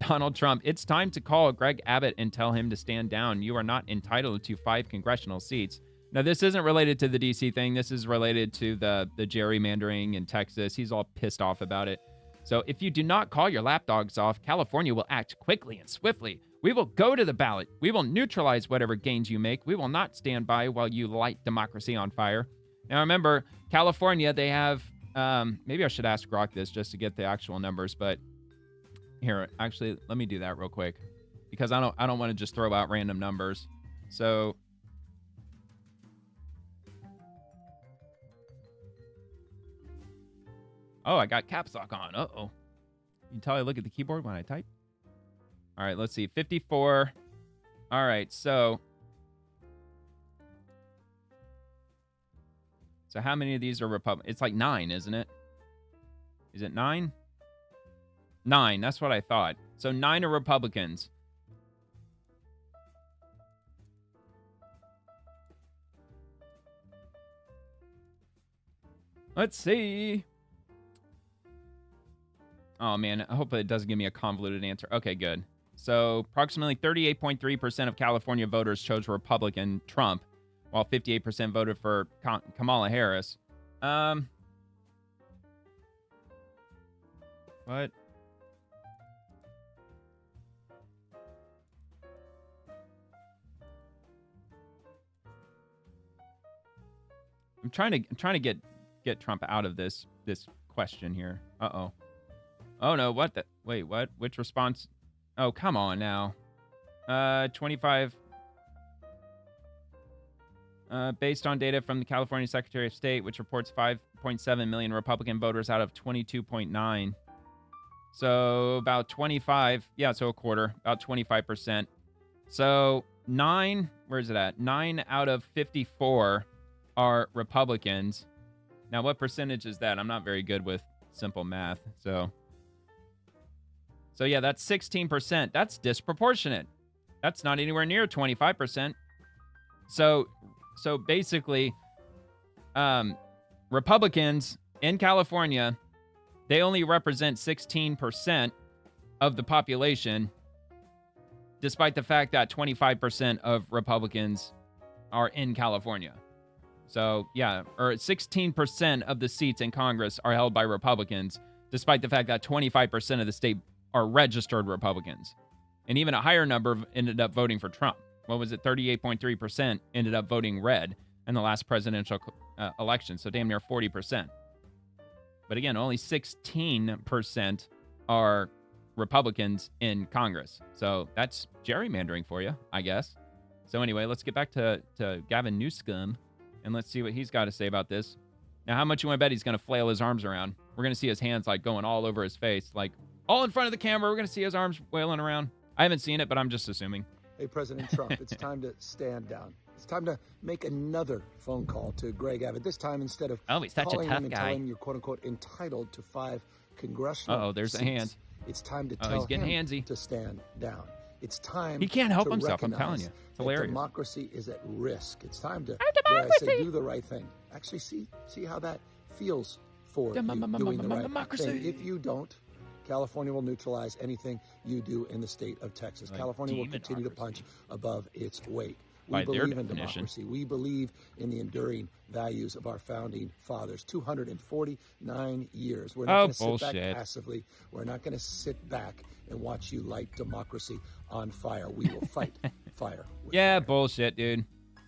Donald Trump, it's time to call Greg Abbott and tell him to stand down. You are not entitled to 5 congressional seats. Now, this isn't related to the D.C. thing. This is related to the gerrymandering in Texas. He's all pissed off about it. So if you do not call your lapdogs off, California will act quickly and swiftly. We will go to the ballot. We will neutralize whatever gains you make. We will not stand by while you light democracy on fire. Now, remember, California, they have, maybe I should ask Grok this just to get the actual numbers, but here, actually, let me do that real quick because I don't want to just throw out random numbers. So, oh, I got caps lock on. Uh-oh. You can tell I look at the keyboard when I type. All right, let's see. 54. All right, so how many of these are Republican? It's like 9, isn't it? Is it 9? 9, that's what I thought. So 9 are Republicans. Let's see. Oh, man, I hope it doesn't give me a convoluted answer. Okay, good. So approximately 38.3% of California voters chose Republican Trump, while 58% voted for Kamala Harris. What? I'm trying to get Trump out of this question here. Uh-oh. Oh no, what the wait, what? Which response? Oh, come on now. 25 based on data from the California Secretary of State, which reports 5.7 million Republican voters out of 22.9. So about 25, yeah, so a quarter, about 25%. So 9, where is it at? 9 out of 54 are Republicans. Now, what percentage is that? I'm not very good with simple math. So yeah, that's 16%. That's disproportionate. That's not anywhere near 25%. So basically, Republicans in California, they only represent 16% of the population, despite the fact that 25% of Republicans are in California. So, yeah, or 16% of the seats in Congress are held by Republicans, despite the fact that 25% of the state are registered Republicans. And even a higher number ended up voting for Trump. What was it? 38.3% ended up voting red in the last presidential election. So damn near 40%. But again, only 16% are Republicans in Congress. So that's gerrymandering for you, I guess. So anyway, let's get back to Gavin Newsome, and let's see what he's got to say about this. Now, how much you want to bet he's going to flail his arms around? We're going to see his hands like going all over his face, like all in front of the camera. We're going to see his arms wailing around. I haven't seen it, but I'm just assuming. Hey, President Trump, it's time to stand down. It's time to make another phone call to Greg Abbott. This time, instead of he's such a tough him and guy. telling him you're "quote unquote" entitled to 5 congressional there's seats, a hand. It's time to tell he's getting him handsy. To stand down. It's time. He can't help to himself. I'm telling you, it's hilarious. Democracy is at risk. It's time to do the right thing. Actually, see how that feels for you doing the right thing. If you don't, California will neutralize anything you do in the state of Texas. California will continue to punch above its weight. We believe in democracy. We believe in the enduring values of our founding fathers. 249 years. We're not going to sit back passively. We're not going to sit back and watch you light democracy on fire. We will fight fire. Yeah, fire. Bullshit, dude.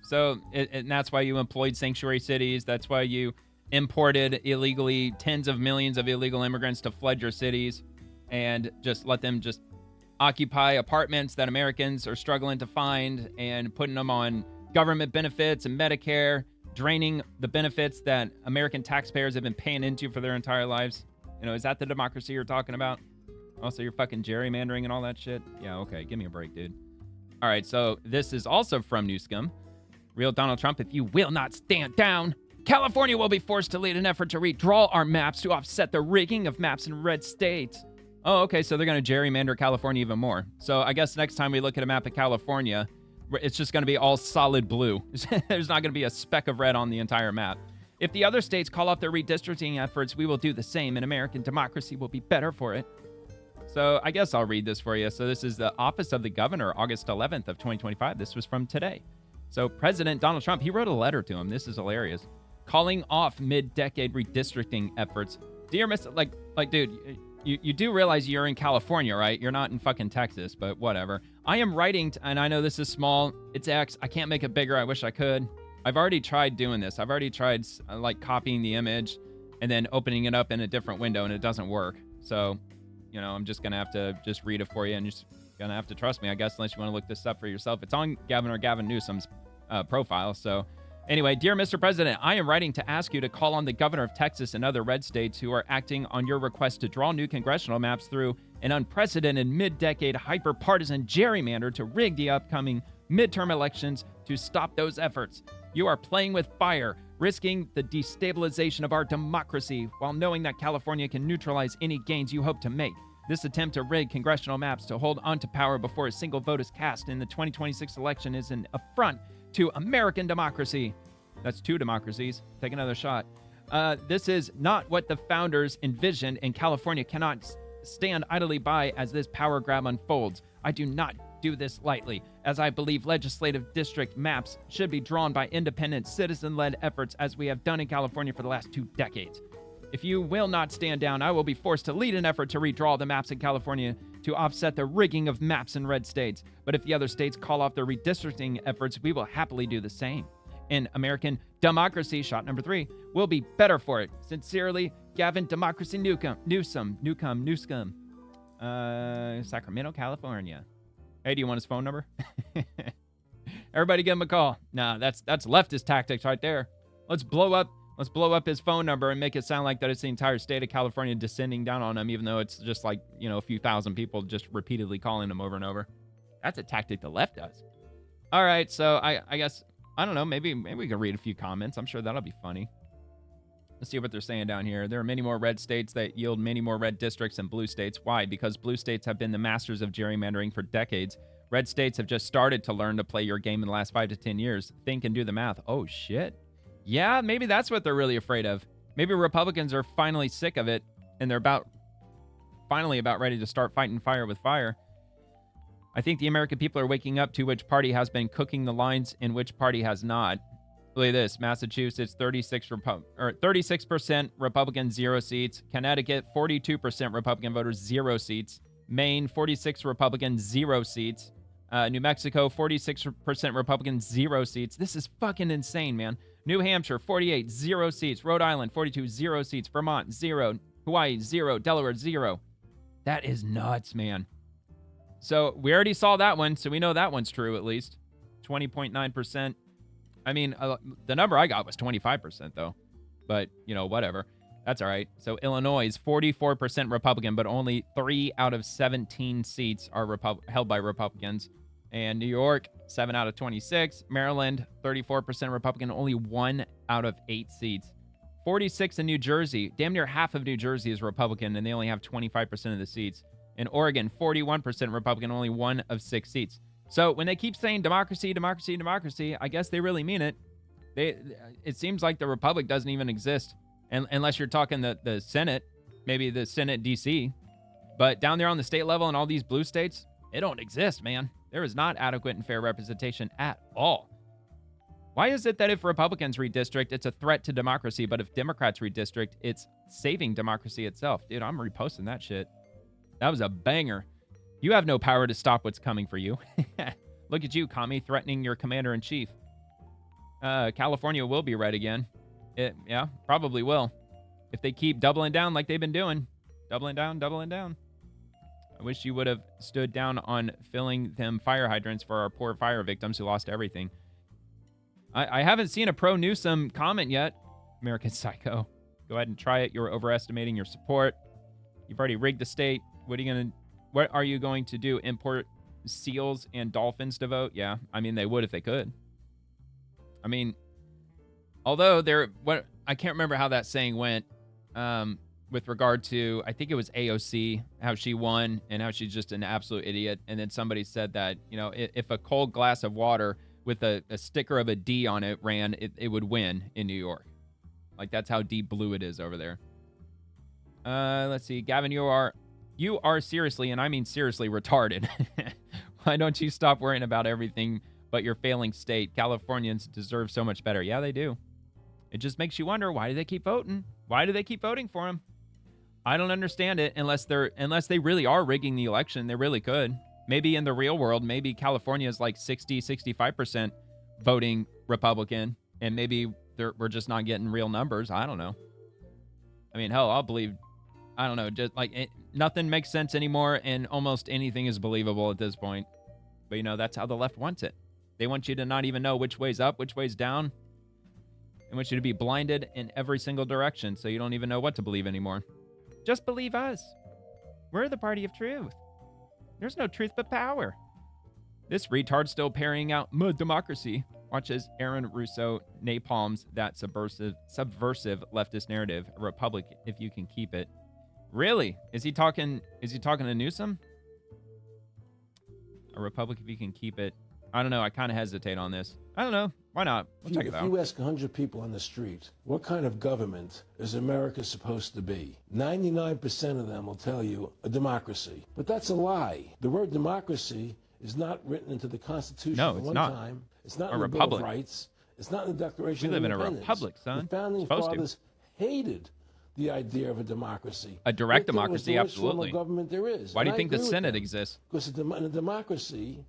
So, and that's why you employed sanctuary cities. That's why you imported illegally tens of millions of illegal immigrants to flood your cities and just let them just occupy apartments that Americans are struggling to find and putting them on government benefits and Medicare, draining the benefits that American taxpayers have been paying into for their entire lives. You know, is that the democracy you're talking about? Also, you're fucking gerrymandering and all that shit? Yeah, okay, give me a break, dude. All right, so this is also from Newsome. Real Donald Trump, if you will not stand down, California will be forced to lead an effort to redraw our maps to offset the rigging of maps in red states. Oh, okay, so they're going to gerrymander California even more. So I guess next time we look at a map of California, it's just going to be all solid blue. There's not going to be a speck of red on the entire map. If the other states call off their redistricting efforts, we will do the same, and American democracy will be better for it. So I guess I'll read this for you. So this is the Office of the Governor, August 11th of 2025. This was from today. So President Donald Trump, he wrote a letter to him. This is hilarious. Calling off mid-decade redistricting efforts. Dear Mr. Like, dude, you do realize you're in California, right? You're not in fucking Texas, but whatever. I am writing, and I know this is small. It's X. I can't make it bigger. I wish I could. I've already tried doing this. I've already tried, like, copying the image and then opening it up in a different window, and it doesn't work. So, you know, I'm just going to have to just read it for you, and you're just going to have to trust me, I guess, unless you want to look this up for yourself. It's on Gavin Newsome's profile. So anyway, dear Mr. President, I am writing to ask you to call on the governor of Texas and other red states who are acting on your request to draw new congressional maps through an unprecedented mid-decade hyper-partisan gerrymander to rig the upcoming midterm elections to stop those efforts. You are playing with fire, risking the destabilization of our democracy while knowing that California can neutralize any gains you hope to make. This attempt to rig congressional maps to hold onto power before a single vote is cast in the 2026 election is an affront to American democracy. That's two democracies. Take another shot. This is not what the founders envisioned, and California cannot stand idly by as this power grab unfolds. I do not do this lightly, as I believe legislative district maps should be drawn by independent, citizen-led efforts as we have done in California for the last 2 decades. If you will not stand down, I will be forced to lead an effort to redraw the maps in California to offset the rigging of maps in red states. But if the other states call off their redistricting efforts, we will happily do the same. And American democracy, shot number 3, will be better for it. Sincerely, Gavin Democracy Newsome, Sacramento, California. Hey, do you want his phone number? Everybody give him a call. Nah, that's leftist tactics right there. Let's blow up his phone number and make it sound like that it's the entire state of California descending down on him, even though it's just like, you know, a few thousand people just repeatedly calling him over and over. That's a tactic the left does. All right, so I guess, I don't know, maybe we can read a few comments. I'm sure that'll be funny. Let's see what they're saying down here. There are many more red states that yield many more red districts than blue states. Why? Because blue states have been the masters of gerrymandering for decades. Red states have just started to learn to play your game in the last 5 to 10 years. Think and do the math. Oh, shit. Yeah, maybe that's what they're really afraid of. Maybe Republicans are finally sick of it, and they're finally about ready to start fighting fire with fire. I think the American people are waking up to which party has been cooking the lines and which party has not. Look at this. Massachusetts, 36% Republican, 0 seats. Connecticut, 42% Republican voters, 0 seats. Maine, 46 Republican, 0 seats. New Mexico, 46% Republican, 0 seats. This is fucking insane, man. New Hampshire, 48, 0 seats. Rhode Island, 42, 0 seats. Vermont, 0. Hawaii, 0. Delaware, 0. That is nuts, man. So we already saw that one, so we know that one's true at least. 20.9%. I mean, the number I got was 25%, though. But, you know, whatever. That's all right. So Illinois is 44% Republican, but only 3 out of 17 seats are held by Republicans. And New York, 7 out of 26. Maryland, 34% Republican, only 1 out of 8 seats. 46 in New Jersey. Damn near half of New Jersey is Republican, and they only have 25% of the seats. In Oregon, 41% Republican, only 1 of 6 seats. So when they keep saying democracy, democracy, democracy, I guess they really mean it. It seems like the Republic doesn't even exist, unless you're talking the Senate, maybe the Senate D.C. But down there on the state level in all these blue states, it don't exist, man. There is not adequate and fair representation at all. Why is it that if Republicans redistrict, it's a threat to democracy, but if Democrats redistrict, it's saving democracy itself? Dude, I'm reposting that shit. That was a banger. You have no power to stop what's coming for you. Look at you, commie, threatening your commander-in-chief. California will be red again. Yeah, probably will. If they keep doubling down like they've been doing. Doubling down, doubling down. I wish you would have stood down on filling them fire hydrants for our poor fire victims who lost everything. I haven't seen a pro-Newsome comment yet. American Psycho. Go ahead and try it. You're overestimating your support. You've already rigged the state. What are you going to do? Import seals and dolphins to vote? Yeah, I mean, they would if they could. I mean, although I can't remember how that saying went with regard to, I think it was AOC, how she won and how she's just an absolute idiot. And then somebody said that, you know, if a cold glass of water with a sticker of a D on it ran, it would win in New York. Like, that's how deep blue it is over there. Let's see. Gavin, you are You are seriously, and I mean seriously, retarded. Why don't you stop worrying about everything but your failing state? Californians deserve so much better. Yeah, they do. It just makes you wonder, why do they keep voting? Why do they keep voting for him? I don't understand it unless they really are rigging the election. They really could. Maybe in the real world, maybe California is like 65% voting Republican, and maybe we're just not getting real numbers. I don't know. I mean, hell, I'll believe, I don't know, just like nothing makes sense anymore, and almost anything is believable at this point. But, that's how the left wants it. They want you to not even know which way's up, which way's down. They want you to be blinded in every single direction, so you don't even know what to believe anymore. Just believe us. We're the party of truth. There's no truth but power. This retard still parrying out democracy. Watch as Aaron Russo napalms that subversive leftist narrative. A republic if you can keep it. Really? Is he talking to Newsome? A republic if you can keep it. I don't know. I kind of hesitate on this. I don't know. Why not? We'll check it out. If you ask 100 people on the street, what kind of government is America supposed to be? 99% of them will tell you a democracy. But that's a lie. The word democracy is not written into the Constitution at one time. It's not in the Bill of Rights. It's not in the Declaration of Independence. We live in a republic, son. The founding fathers hated the idea of a democracy. A direct democracy, absolutely. Form of government there is. Why do you think the Senate exists? Because in a democracy,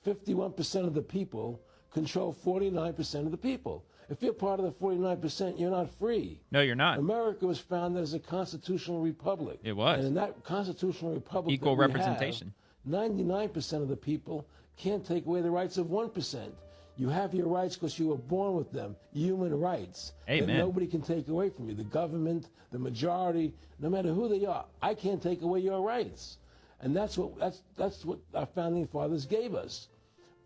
51% of the people control 49% of the people. If you're part of the 49%, you're not free. No, you're not. America was founded as a constitutional republic. It was. And in that constitutional republic, equal representation. 99% of the people can't take away the rights of 1%. You have your rights because you were born with them. Human rights. Amen. That nobody can take away from you. The government, the majority, no matter who they are, I can't take away your rights. And that's what our founding fathers gave us.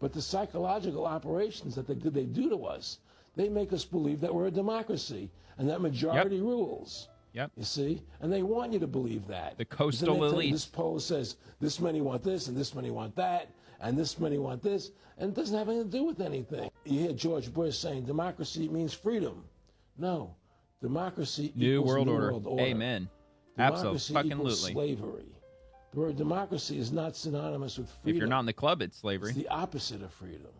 But the psychological operations that they do to us, they make us believe that we're a democracy and that majority rules. Yep. You see? And they want you to believe that. The coastal elite. This poll says this many want this and this many want that and this many want this, and it doesn't have anything to do with anything. You hear George Bush saying democracy means freedom. No. Democracy New equals world new order. world order. Amen. Democracy Absolutely. equals slavery. The word democracy is not synonymous with freedom. If you're not in the club, it's slavery. It's the opposite of freedom.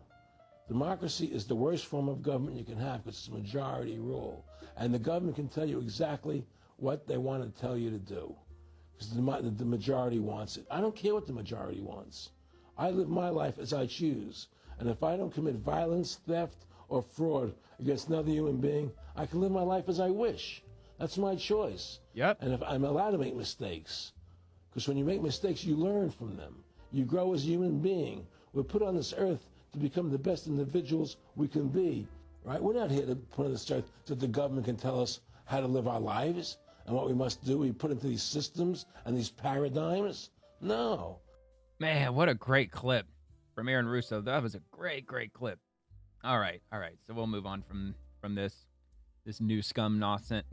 Democracy is the worst form of government you can have because it's majority rule. And the government can tell you exactly what they want to tell you to do because the majority wants it. I don't care what the majority wants. I live my life as I choose. And if I don't commit violence, theft, or fraud against another human being, I can live my life as I wish. That's my choice. Yep. And if I'm allowed to make mistakes, because when you make mistakes, you learn from them. You grow as a human being. We're put on this earth to become the best individuals we can be, right? We're not here to put on this earth so that the government can tell us how to live our lives and what we must do. We put into these systems and these paradigms. No. Man, what a great clip from Aaron Russo. That was a great, great clip. All right. So we'll move on from this new scum nonsense.